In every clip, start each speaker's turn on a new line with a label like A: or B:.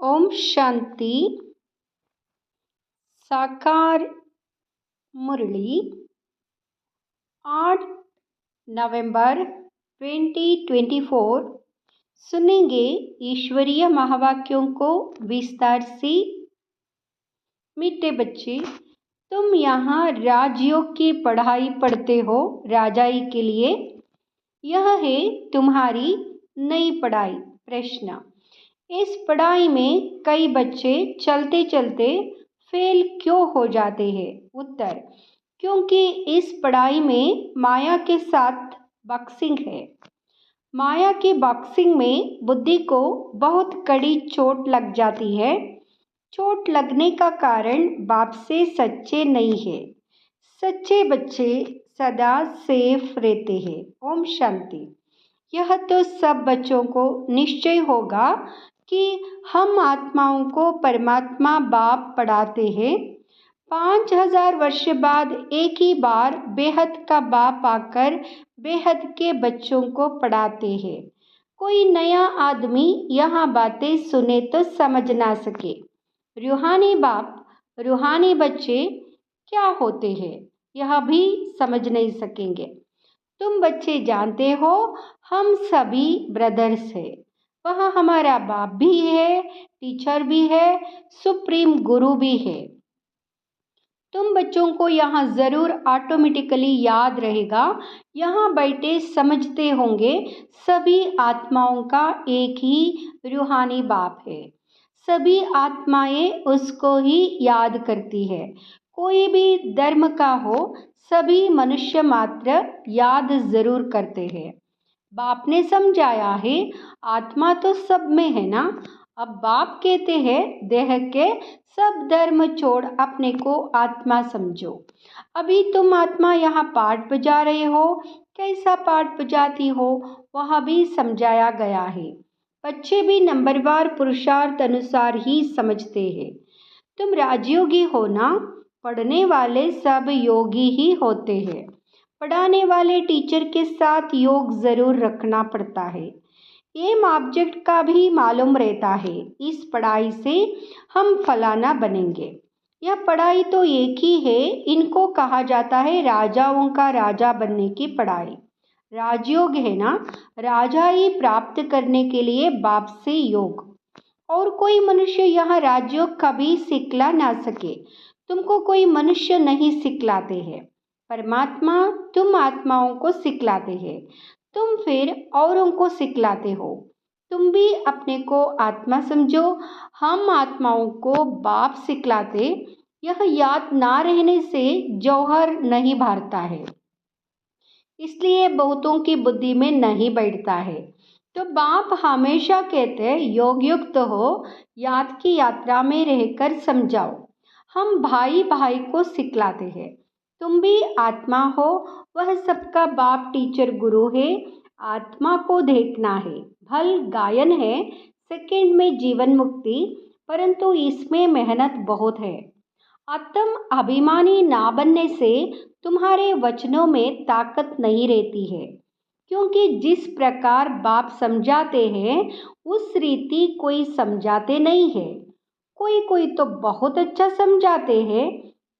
A: ओम शांति। साकार मुरली 8 नवंबर 2024 सुनेंगे ईश्वरीय महावाक्यों को विस्तार से। मीठे बच्चे, तुम यहाँ राजयोग की पढ़ाई पढ़ते हो राजाई के लिए। यह है तुम्हारी नई पढ़ाई। प्रश्न: इस पढ़ाई में कई बच्चे चलते चलते फेल क्यों हो जाते हैं? उत्तर: क्योंकि इस पढ़ाई में माया के साथ बॉक्सिंग है। माया की बॉक्सिंग में बुद्धि को बहुत कड़ी चोट लग जाती है। चोट लगने का कारण बाप से सच्चे नहीं है। सच्चे बच्चे सदा सेफ रहते हैं। ओम शांति। यह तो सब बच्चों को निश्चय होगा कि हम आत्माओं को परमात्मा बाप पढ़ाते हैं। 5000 वर्ष बाद एक ही बार बेहद का बाप आकर बेहद के बच्चों को पढ़ाते हैं। कोई नया आदमी यहाँ बातें सुने तो समझ ना सके। रूहानी बाप, रूहानी बच्चे क्या होते हैं यह भी समझ नहीं सकेंगे। तुम बच्चे जानते हो हम सभी ब्रदर्स हैं। वह हमारा बाप भी है, टीचर भी है, सुप्रीम गुरु भी है। तुम बच्चों को यहाँ ज़रूर ऑटोमेटिकली याद रहेगा। यहाँ बैठे समझते होंगे सभी आत्माओं का एक ही रूहानी बाप है। सभी आत्माएं उसको ही याद करती है। कोई भी धर्म का हो, सभी मनुष्य मात्र याद जरूर करते हैं। बाप ने समझाया है आत्मा तो सब में है ना। अब बाप कहते हैं देह के सब धर्म छोड़ अपने को आत्मा समझो। अभी तुम आत्मा यहाँ पाठ बजा रहे हो, कैसा पाठ बजाती हो वह भी समझाया गया है। बच्चे भी नंबरवार पुरुषार्थ अनुसार ही समझते हैं। तुम राजयोगी हो ना। पढ़ने वाले सब योगी ही होते हैं। पढ़ाने वाले टीचर के साथ योग जरूर रखना पड़ता है। एम ऑब्जेक्ट का भी मालूम रहता है। इस पढ़ाई से हम फलाना बनेंगे। यह पढ़ाई तो एक ही है। इनको कहा जाता है राजाओं का राजा बनने की पढ़ाई। राजयोग है ना। राजा ही प्राप्त करने के लिए बाप से योग। और कोई मनुष्य यहाँ राजयोग कभी सिखला ना सके। तुमको कोई मनुष्य नहीं सिखलाते हैं। परमात्मा तुम आत्माओं को सिखलाते हैं। तुम फिर औरों को सिखलाते हो। तुम भी अपने को आत्मा समझो। हम आत्माओं को बाप सिखलाते। यह याद ना रहने से जौहर नहीं भरता है, इसलिए बहुतों की बुद्धि में नहीं बैठता है। तो बाप हमेशा कहते हैं योग युक्त हो, याद की यात्रा में रहकर समझाओ। हम भाई भाई को सिखलाते हैं। तुम भी आत्मा हो, वह सबका बाप टीचर गुरु है। आत्मा को देखना है। भल गायन है, सेकंड में जीवन मुक्ति, परंतु इसमें मेहनत बहुत है। आत्म अभिमानी ना बनने से तुम्हारे वचनों में ताकत नहीं रहती है, क्योंकि जिस प्रकार बाप समझाते हैं उस रीति कोई समझाते नहीं है। कोई कोई तो बहुत अच्छा समझाते हैं।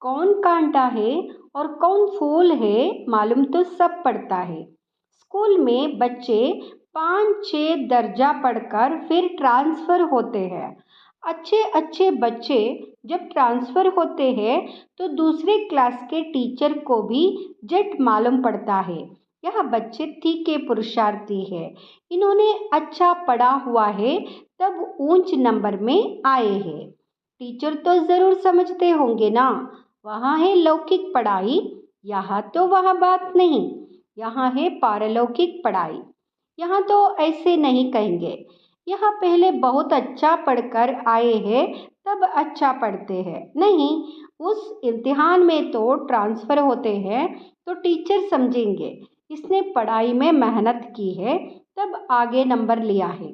A: कौन कांटा है और कौन फूल है मालूम तो सब पड़ता है। स्कूल में बच्चे 5-6 दर्जा पढ़कर फिर ट्रांसफ़र होते हैं। अच्छे अच्छे बच्चे जब ट्रांसफ़र होते हैं तो दूसरे क्लास के टीचर को भी जट मालूम पड़ता है यह बच्चे तीखे पुरुषार्थी है। इन्होंने अच्छा पढ़ा हुआ है तब ऊंच नंबर में आए हैं। टीचर तो ज़रूर समझते होंगे ना। वहाँ है लौकिक पढ़ाई, यहाँ तो वह बात नहीं। यहाँ है पारलौकिक पढ़ाई। यहाँ तो ऐसे नहीं कहेंगे यहाँ पहले बहुत अच्छा पढ़कर आए हैं तब अच्छा पढ़ते हैं। नहीं, उस इम्तिहान में तो ट्रांसफ़र होते हैं तो टीचर समझेंगे इसने पढ़ाई में मेहनत की है तब आगे नंबर लिया है।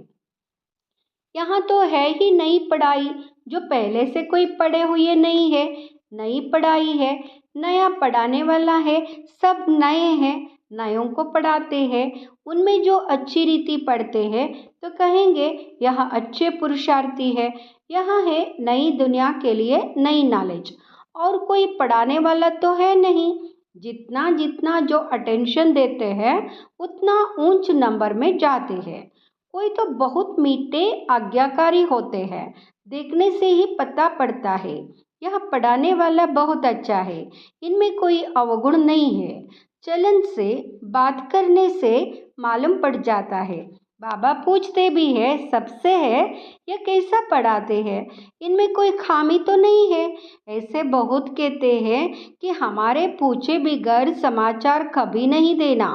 A: यहाँ तो है ही नई पढ़ाई, जो पहले से कोई पढ़े हुए नहीं है। नई पढ़ाई है, नया पढ़ाने वाला है, सब नए हैं। नयों को पढ़ाते हैं, उनमें जो अच्छी रीति पढ़ते हैं तो कहेंगे यह अच्छे पुरुषार्थी है, यह है नई दुनिया के लिए नई नॉलेज। और कोई पढ़ाने वाला तो है नहीं, जितना जितना जो अटेंशन देते हैं उतना ऊंच नंबर में जाते हैं। कोई तो बहुत मीठे आज्ञाकारी होते हैं, देखने से ही पता पड़ता है यह पढ़ाने वाला बहुत अच्छा है, इनमें कोई अवगुण नहीं है। चलन से, बात करने से मालूम पड़ जाता है। बाबा पूछते भी है, सबसे है, यह कैसा पढ़ाते हैं, इनमें कोई खामी तो नहीं है। ऐसे बहुत कहते हैं कि हमारे पूछे बिगैर समाचार कभी नहीं देना।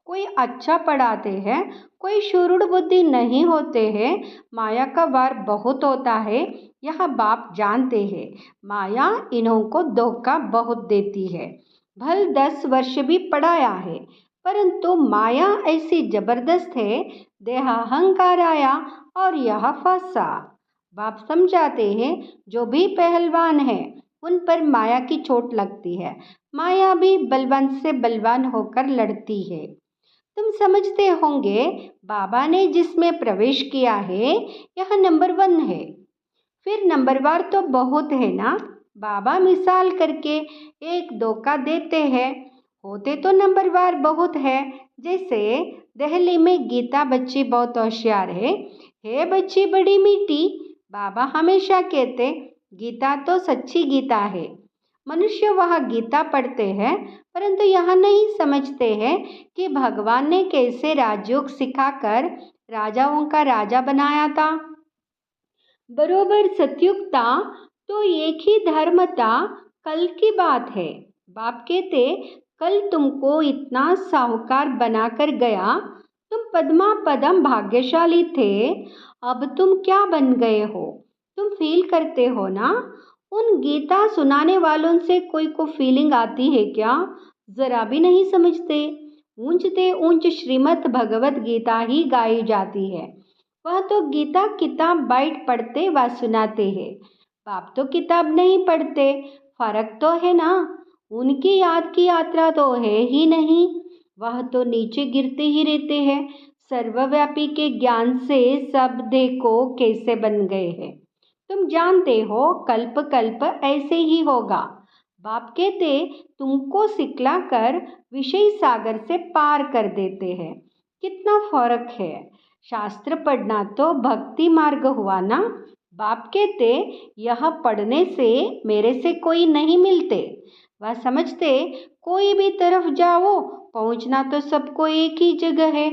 A: कोई अच्छा पढ़ाते हैं, कोई शुरुड़ बुद्धि नहीं होते हैं। माया का वार बहुत होता है, यह बाप जानते हैं। माया इन्हों को धोखा बहुत देती है। भल 10 वर्ष भी पढ़ाया है, परंतु माया ऐसी जबरदस्त है, देहाहंकार आया और यह फंसा। बाप समझाते हैं, जो भी पहलवान है उन पर माया की चोट लगती है। माया भी बलवान से बलवान होकर लड़ती है। तुम समझते होंगे बाबा ने जिसमें प्रवेश किया है यह नंबर 1 है। फिर नंबरवार तो बहुत है ना। बाबा मिसाल करके एक दो का देते हैं, होते तो नंबरवार बहुत है। जैसे दिल्ली में गीता बच्ची बहुत होशियार है बच्ची बड़ी मीठी। बाबा हमेशा कहते गीता तो सच्ची गीता है। मनुष्य वह गीता पढ़ते हैं, परंतु यह नहीं समझते हैं कि भगवान ने कैसे राजयोग सिखाकर राजाओं का राजा बनाया था। बरोबर सतयुग था तो एक ही धर्म था। कल की बात है। बाप कहते कल तुमको इतना साहूकार बनाकर गया, तुम पद्मा पदम भाग्यशाली थे। अब तुम क्या बन गए हो, तुम फील करते हो ना। उन गीता सुनाने वालों से कोई को फीलिंग आती है क्या? जरा भी नहीं समझते। ऊंचते ऊंच श्रीमद् भगवत गीता ही गाई जाती है। वह तो गीता किताब बैठ पढ़ते व सुनाते हैं। बाप तो किताब नहीं पढ़ते। फर्क तो है ना। उनकी याद की यात्रा तो है ही नहीं। वह तो नीचे गिरते ही रहते हैं। सर्वव्यापी के ज्ञान से सब देखो कैसे बन गए हैं। तुम जानते हो कल्प कल्प ऐसे ही होगा। बाप कहते तुमको सिखलाकर विषय सागर से पार कर देते हैं। कितना फर्क है। शास्त्र पढ़ना तो भक्ति मार्ग हुआ ना। बाप कहते यह पढ़ने से मेरे से कोई नहीं मिलते। वह समझते कोई भी तरफ जाओ पहुंचना तो सबको एक ही जगह है।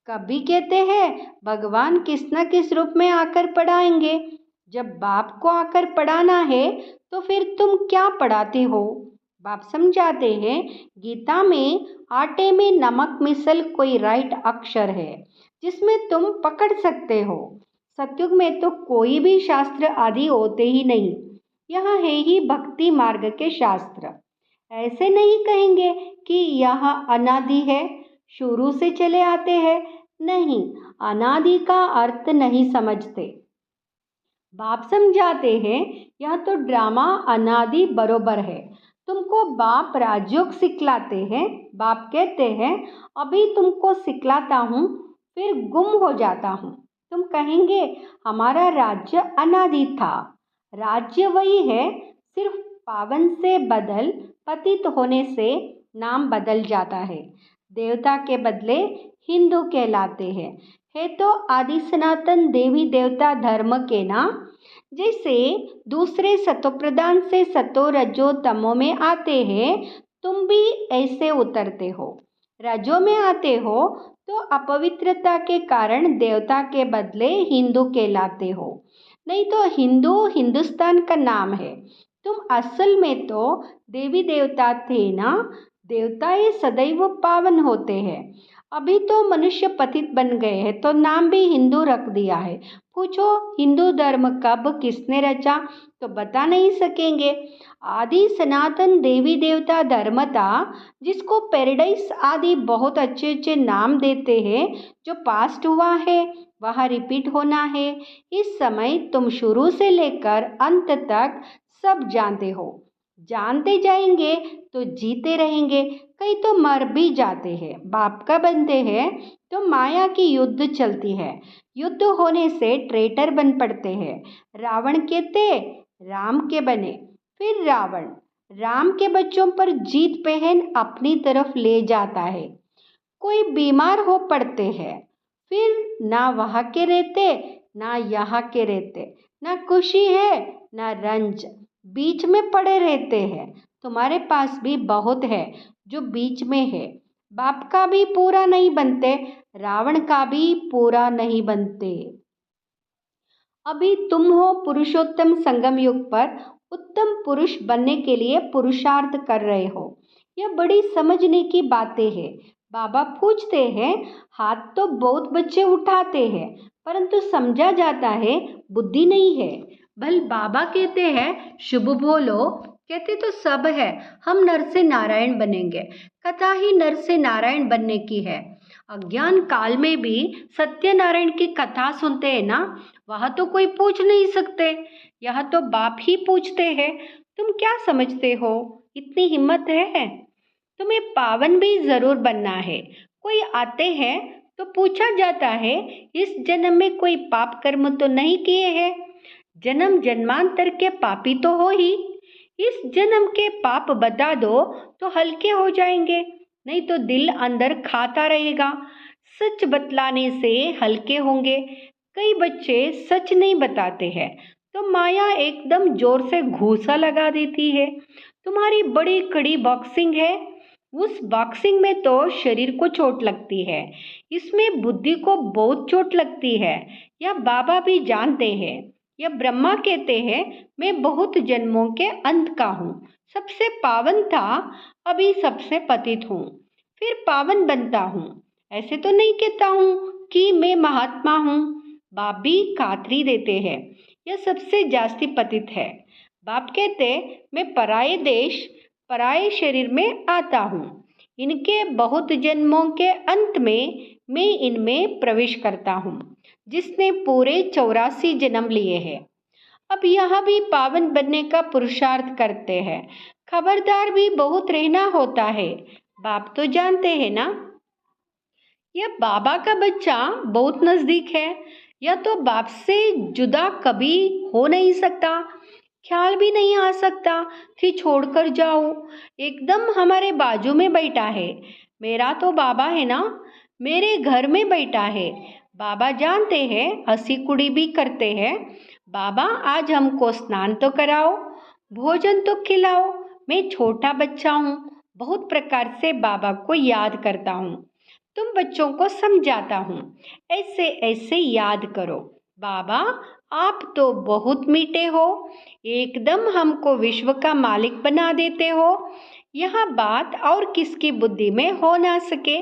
A: कभी कहते हैं भगवान किस न किस रूप में आकर पढ़ाएंगे। जब बाप को आकर पढ़ाना है तो फिर तुम क्या पढ़ाते हो? बाप समझाते हैं गीता में आटे में नमक मिसल कोई राइट अक्षर है जिसमें तुम पकड़ सकते हो। सतयुग में तो कोई भी शास्त्र आदि होते ही नहीं। यह है ही भक्ति मार्ग के शास्त्र। ऐसे नहीं कहेंगे कि यह अनादि है, शुरू से चले आते हैं। नहीं, अनादि का अर्थ नहीं समझते। बाप समझाते हैं यह तो ड्रामा अनादि बरोबर है। तुमको बाप राजयोग सिखलाते हैं। बाप कहते हैं अभी तुमको सिखलाता हूँ, फिर गुम हो जाता हूँ। तुम कहेंगे हमारा राज्य अनादि था। राज्य वही है, सिर्फ पावन से बदल पतित होने से नाम बदल जाता है। देवता के बदले हिंदू कहलाते हैं। है तो आदि सनातन देवी देवता धर्म के ना। जैसे दूसरे सतोप्रधान से सतो रजो तमो में आते हैं, तुम भी ऐसे उतरते हो। रजो में आते हो तो अपवित्रता के कारण देवता के बदले हिंदू कहलाते हो। नहीं तो हिंदू हिंदुस्तान का नाम है। तुम असल में तो देवी देवता थे ना। देवता ये सदैव पावन होते हैं। अभी तो मनुष्य पतित बन गए हैं तो नाम भी हिंदू रख दिया है। पूछो हिंदू धर्म कब किसने रचा तो बता नहीं सकेंगे। आदि सनातन देवी देवता धर्म था, जिसको पैराडाइज आदि बहुत अच्छे अच्छे नाम देते हैं। जो पास्ट हुआ है वह रिपीट होना है। इस समय तुम शुरू से लेकर अंत तक सब जानते हो। जानते जाएंगे तो जीते रहेंगे, कई तो मर भी जाते हैं। बाप का बनते हैं तो माया की युद्ध चलती है, युद्ध होने से ट्रेटर बन पड़ते हैं। रावण के थे, राम के बने। फिर रावण राम के बच्चों पर जीत पहन अपनी तरफ ले जाता है। कोई बीमार हो पड़ते हैं, फिर ना वहाँ के रहते ना यहाँ के रहते, ना खुशी है ना रंज, बीच में पड़े रहते हैं। तुम्हारे पास भी बहुत है जो बीच में है। बाप का भी पूरा नहीं बनते, रावण का भी पूरा नहीं बनते। अभी तुम हो पुरुषोत्तम संगम युग पर, उत्तम पुरुष बनने के लिए पुरुषार्थ कर रहे हो। यह बड़ी समझने की बातें हैं। बाबा पूछते हैं, हाथ तो बहुत बच्चे उठाते हैं, परंतु समझा जाता है बुद्धि नहीं है। भल बाबा कहते हैं शुभ बोलो, कहते तो सब है, हम नर से नारायण बनेंगे। कथा ही नर से नारायण बनने की है। अज्ञान काल में भी सत्यनारायण की कथा सुनते हैं ना, वहां तो कोई पूछ नहीं सकते, यह तो बाप ही पूछते हैं, तुम क्या समझते हो, इतनी हिम्मत है? तुम्हें पावन भी जरूर बनना है। कोई आते हैं तो पूछा जाता है, इस जन्म में कोई पाप कर्म तो नहीं किए हैं? जन्म जन्मांतर के पापी तो हो ही। इस जन्म के पाप बता दो तो हल्के हो जाएंगे, नहीं तो दिल अंदर खाता रहेगा। सच बतलाने से हल्के होंगे। कई बच्चे सच नहीं बताते हैं तो माया एकदम जोर से घूसा लगा देती है। तुम्हारी बड़ी कड़ी बॉक्सिंग है, उस बॉक्सिंग में तो शरीर को चोट लगती है, इसमें बुद्धि को बहुत चोट लगती है। यह बाबा भी जानते हैं। यह ब्रह्मा कहते हैं, मैं बहुत जन्मों के अंत का हूँ, सबसे पावन था, अभी सबसे पतित हूँ, फिर पावन बनता हूँ। ऐसे तो नहीं कहता हूँ कि मैं महात्मा हूँ। बाप भी खातरी देते हैं, यह सबसे जास्ती पतित है। बाप कहते, मैं पराये देश पराये शरीर में आता हूँ, इनके बहुत जन्मों के अंत में मैं इनमें प्रवेश करता हूँ, जिसने पूरे 84 जन्म लिए हैं। अब यह भी पावन बनने का पुरुषार्थ करते हैं। खबरदार भी बहुत रहना होता है, बाप तो जानते हैं ना। यह बाबा का बच्चा बहुत नजदीक है, यह तो बाप से जुदा कभी हो नहीं सकता, ख्याल भी नहीं आ सकता कि छोड़कर जाओ। एकदम हमारे बाजू में बैठा है। मेरा तो बाबा है ना, मेरे घर में बैठा है। बाबा जानते हैं, हंसी कुड़ी भी करते हैं। बाबा आज हमको स्नान तो कराओ, भोजन तो खिलाओ। मैं छोटा बच्चा हूँ, बहुत प्रकार से बाबा को याद करता हूँ। तुम बच्चों को समझाता हूँ, ऐसे ऐसे याद करो। बाबा आप तो बहुत मीठे हो, एकदम हमको विश्व का मालिक बना देते हो। यह बात और किसकी बुद्धि में हो ना सके।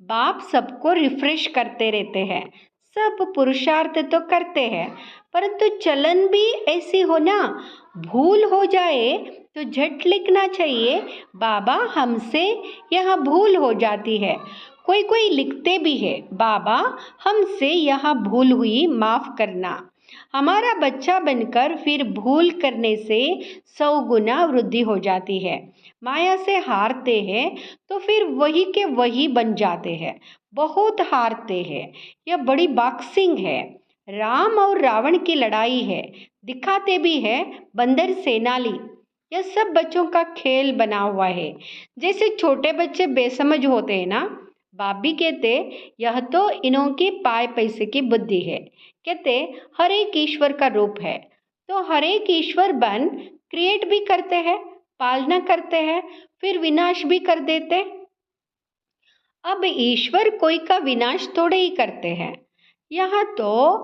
A: बाप सबको रिफ्रेश करते रहते हैं, सब पुरुषार्थ तो करते हैं, परंतु चलन भी ऐसी हो ना, भूल हो जाए तो झट लिखना चाहिए, बाबा हमसे यह भूल हो जाती है। कोई कोई लिखते भी है, बाबा हमसे यह भूल हुई, माफ करना। हमारा बच्चा बनकर फिर भूल करने से 100 गुना वृद्धि हो जाती है। माया से हारते हैं तो फिर वही के वही बन जाते हैं, बहुत हारते हैं। यह बड़ी बॉक्सिंग है, राम और रावण की लड़ाई है। दिखाते भी है बंदर सेनाली। यह सब बच्चों का खेल बना हुआ है। जैसे छोटे बच्चे बेसमझ होते हैं ना, बाप भी कहते यह तो इन्हों की पाए पैसे की बुद्धि है। कहते हर एक ईश्वर का रूप है, तो हर एक ईश्वर बन क्रिएट भी करते हैं, पालना करते हैं, फिर विनाश भी कर देते। अब ईश्वर कोई का विनाश थोड़े ही करते हैं। यह तो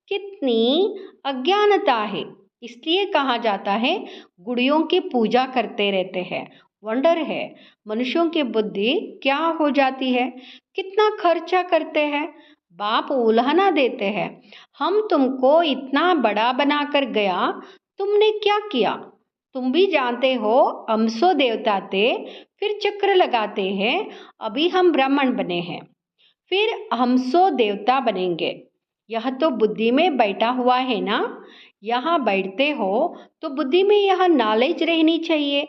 A: कितनी अज्ञानता है, इसलिए कहा जाता है गुड़ियों की पूजा करते रहते हैं। वंडर है मनुष्यों की बुद्धि क्या हो जाती है, कितना खर्चा करते हैं। बाप उल्हाना देते हैं, हम तुमको इतना बड़ा बनाकर गया, तुमने क्या किया? तुम भी जानते हो, अमसो देवता थे, फिर चक्र लगाते हैं, अभी हम ब्राह्मण बने हैं, फिर हम 100 देवता बनेंगे। यह तो बुद्धि में बैठा हुआ है ना। यहाँ बैठते हो तो बुद्धि में यह नॉलेज रहनी चाहिए।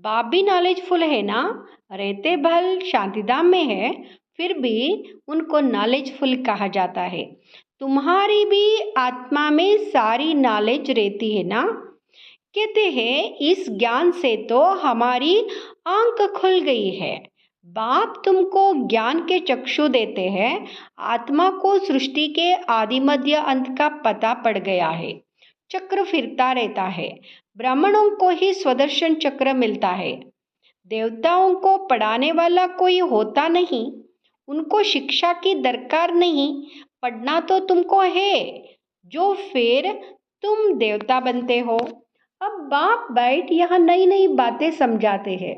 A: बाप भी नॉलेजफुल है ना, रहते भल शांतिधाम में है, फिर भी उनको नॉलेजफुल कहा जाता है। तुम्हारी भी आत्मा में सारी नॉलेज रहती है ना। कहते हैं इस ज्ञान से तो हमारी आंख खुल गई है। बाप तुमको ज्ञान के चक्षु देते हैं, आत्मा को सृष्टि के आदि मध्य अंत का पता पड़ गया है। चक्र फिरता रहता है। ब्राह्मणों को ही स्वदर्शन चक्र मिलता है। देवताओं को पढ़ाने वाला कोई होता नहीं, उनको शिक्षा की दरकार नहीं, पढ़ना तो तुमको है, जो फिर तुम देवता बनते हो। अब बाप बैठ यहाँ नई नई बातें समझाते हैं।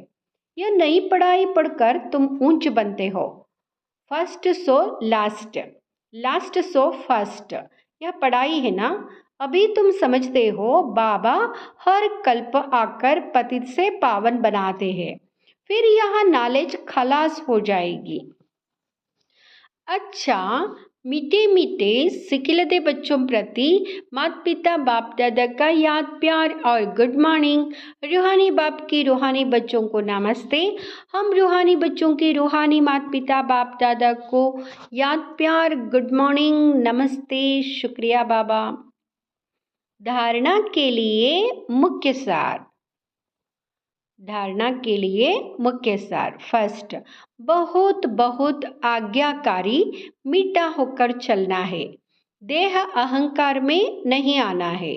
A: यह नई पढ़ाई पढ़कर तुम ऊंच बनते हो। First so last, last so first, यह पढ़ाई है ना। अभी तुम समझते हो बाबा हर कल्प आकर पतित से पावन बनाते हैं, फिर यह नॉलेज खलास हो जाएगी। अच्छा, मीठे मीठे सिखिलते बच्चों प्रति माता पिता बाप दादा का याद प्यार और गुड मॉर्निंग। रूहानी बाप की रूहानी बच्चों को नमस्ते। हम रूहानी बच्चों के रूहानी माता पिता बाप दादा को याद प्यार गुड मॉर्निंग नमस्ते शुक्रिया बाबा। धारणा के लिए मुख्य सार। धारणा के लिए मुख्य सार। फर्स्ट, बहुत बहुत आज्ञाकारी मीठा होकर चलना है। देह अहंकार में नहीं आना है।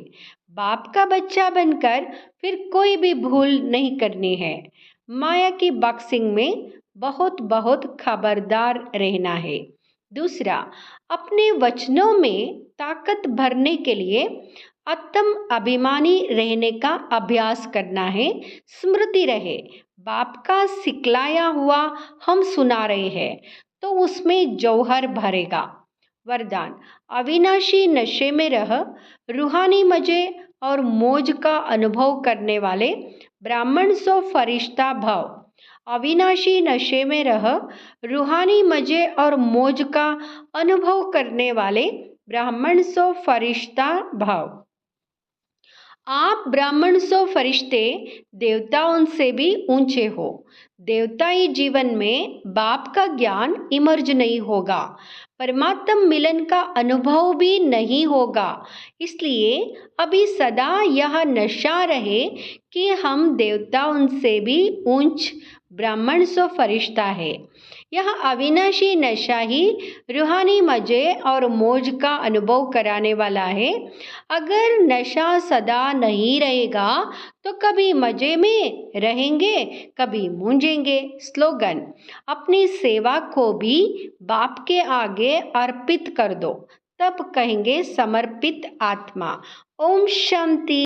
A: बाप का बच्चा बनकर फिर कोई भी भूल नहीं करनी है। माया की बॉक्सिंग में बहुत बहुत खबरदार रहना है। दूसरा, अपने वचनों में ताकत भरने के लिए आत्म अभिमानी रहने का अभ्यास करना है। स्मृति रहे, बाप का सिखलाया हुआ हम सुना रहे हैं तो उसमें जौहर भरेगा। वरदान, अविनाशी नशे में रह रूहानी मजे और मौज का अनुभव करने वाले ब्राह्मण सो फरिश्ता भव। अविनाशी नशे में रह रूहानी मजे और मौज का अनुभव करने वाले ब्राह्मण सो फरिश्ता भव। आप ब्राह्मण सो फरिश्ते देवताओं से भी ऊंचे हो। देवताई जीवन में बाप का ज्ञान इमर्ज नहीं होगा, परमात्म मिलन का अनुभव भी नहीं होगा। इसलिए अभी सदा यह नशा रहे कि हम देवताओं से भी ऊंच ब्राह्मण सो फरिश्ता है। यह अविनाशी नशा ही रूहानी मजे और मौज का अनुभव कराने वाला है। अगर नशा सदा नहीं रहेगा तो कभी मजे में रहेंगे, कभी मूंझेंगे। स्लोगन, अपनी सेवा को भी बाप के आगे अर्पित कर दो, तब कहेंगे समर्पित आत्मा। ओम शांति।